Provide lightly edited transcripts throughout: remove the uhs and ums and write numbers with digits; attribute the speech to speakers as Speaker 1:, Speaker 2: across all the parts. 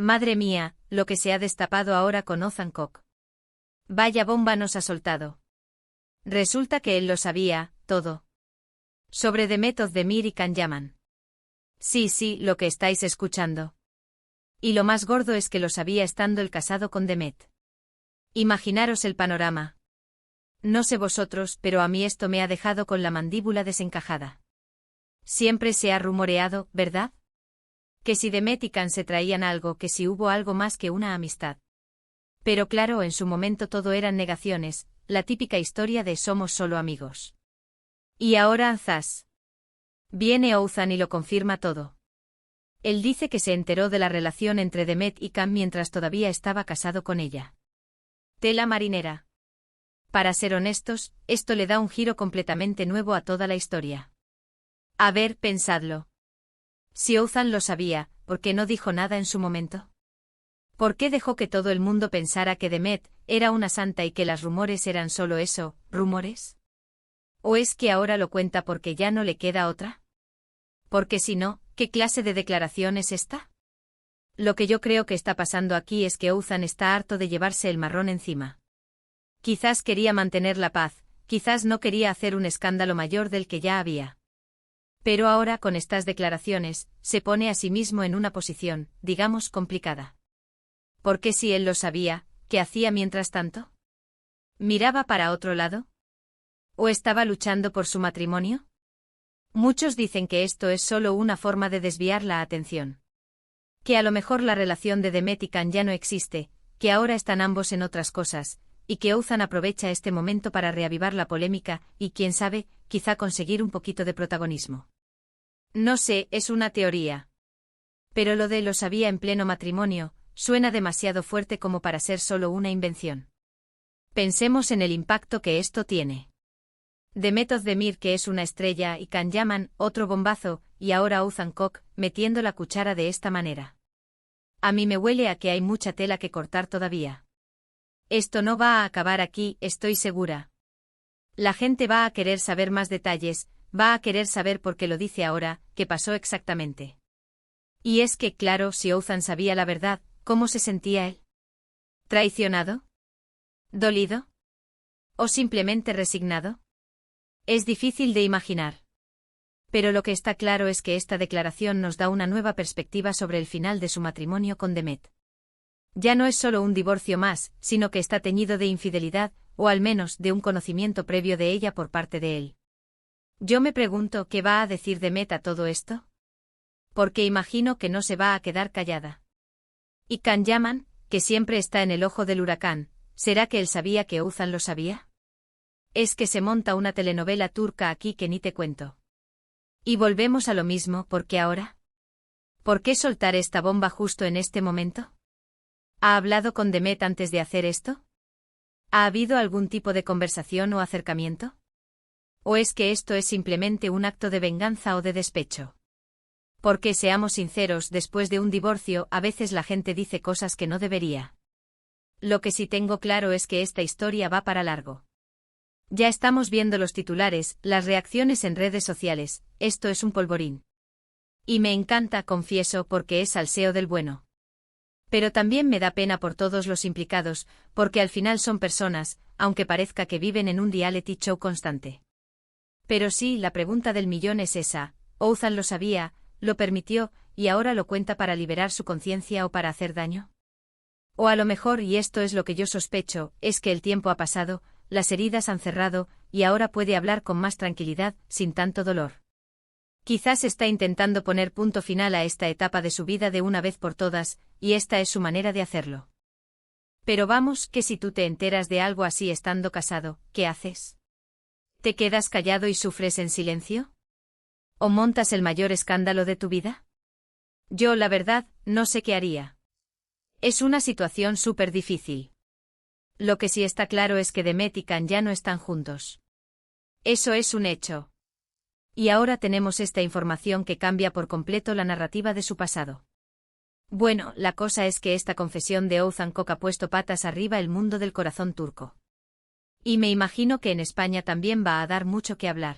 Speaker 1: Madre mía, lo que se ha destapado ahora con Ozan Kok. Vaya bomba nos ha soltado. Resulta que él lo sabía, todo. Sobre Demet Özdemir y Can Yaman. Sí, lo que estáis escuchando. Y lo más gordo es que lo sabía estando él casado con Demet. Imaginaros el panorama. No sé vosotros, pero a mí esto me ha dejado con la mandíbula desencajada. Siempre se ha rumoreado, ¿verdad? Que si Demet y Can se traían algo, que si hubo algo más que una amistad. Pero claro, en su momento todo eran negaciones, la típica historia de somos solo amigos. Y ahora zas. Viene Ozan y lo confirma todo. Él dice que se enteró de la relación entre Demet y Can mientras todavía estaba casado con ella. Tela marinera. Para ser honestos, esto le da un giro completamente nuevo a toda la historia. A ver, pensadlo. Si Ozan lo sabía, ¿por qué no dijo nada en su momento? ¿Por qué dejó que todo el mundo pensara que Demet era una santa y que los rumores eran solo eso, rumores? ¿O es que ahora lo cuenta porque ya no le queda otra? Porque si no, ¿qué clase de declaración es esta? Lo que yo creo que está pasando aquí es que Ozan está harto de llevarse el marrón encima. Quizás quería mantener la paz, quizás no quería hacer un escándalo mayor del que ya había. Pero ahora con estas declaraciones, se pone a sí mismo en una posición, digamos, complicada. ¿Por qué si él lo sabía, qué hacía mientras tanto? ¿Miraba para otro lado? ¿O estaba luchando por su matrimonio? Muchos dicen que esto es solo una forma de desviar la atención. Que a lo mejor la relación de Demet y Can ya no existe, que ahora están ambos en otras cosas, y que Ozan aprovecha este momento para reavivar la polémica y, quién sabe, quizá conseguir un poquito de protagonismo. No sé, es una teoría. Pero lo de lo sabía en pleno matrimonio, suena demasiado fuerte como para ser solo una invención. Pensemos en el impacto que esto tiene. Demet Özdemir, que es una estrella, y Can Yaman, otro bombazo, y ahora Ozan Kok, metiendo la cuchara de esta manera. A mí me huele a que hay mucha tela que cortar todavía. Esto no va a acabar aquí, estoy segura. La gente va a querer saber más detalles, va a querer saber por qué lo dice ahora, qué pasó exactamente. Y es que, claro, si Ozan sabía la verdad, ¿cómo se sentía él? ¿Traicionado? ¿Dolido? ¿O simplemente resignado? Es difícil de imaginar. Pero lo que está claro es que esta declaración nos da una nueva perspectiva sobre el final de su matrimonio con Demet. Ya no es solo un divorcio más, sino que está teñido de infidelidad, o al menos de un conocimiento previo de ella por parte de él. Yo me pregunto qué va a decir Demet a todo esto. Porque imagino que no se va a quedar callada. Y Can Yaman, que siempre está en el ojo del huracán, ¿será que él sabía que Ozan lo sabía? Es que se monta una telenovela turca aquí que ni te cuento. Y volvemos a lo mismo, ¿por qué ahora? ¿Por qué soltar esta bomba justo en este momento? ¿Ha hablado con Demet antes de hacer esto? ¿Ha habido algún tipo de conversación o acercamiento? ¿O es que esto es simplemente un acto de venganza o de despecho? Porque seamos sinceros, después de un divorcio a veces la gente dice cosas que no debería. Lo que sí tengo claro es que esta historia va para largo. Ya estamos viendo los titulares, las reacciones en redes sociales, esto es un polvorín. Y me encanta, confieso, porque es salseo del bueno. Pero también me da pena por todos los implicados, porque al final son personas, aunque parezca que viven en un reality show constante. Pero sí, la pregunta del millón es esa, ¿Ozan lo sabía, lo permitió, y ahora lo cuenta para liberar su conciencia o para hacer daño? O a lo mejor, y esto es lo que yo sospecho, es que el tiempo ha pasado, las heridas han cerrado, y ahora puede hablar con más tranquilidad, sin tanto dolor. Quizás está intentando poner punto final a esta etapa de su vida de una vez por todas, y esta es su manera de hacerlo. Pero vamos, que si tú te enteras de algo así estando casado, ¿qué haces? ¿Te quedas callado y sufres en silencio? ¿O montas el mayor escándalo de tu vida? Yo, la verdad, no sé qué haría. Es una situación súper difícil. Lo que sí está claro es que Demet y Can ya no están juntos. Eso es un hecho. Y ahora tenemos esta información que cambia por completo la narrativa de su pasado. Bueno, la cosa es que esta confesión de Ozan Kok ha puesto patas arriba el mundo del corazón turco. Y me imagino que en España también va a dar mucho que hablar.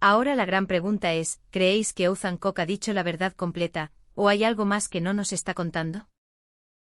Speaker 1: Ahora la gran pregunta es, ¿creéis que Ozan Kok ha dicho la verdad completa, o hay algo más que no nos está contando?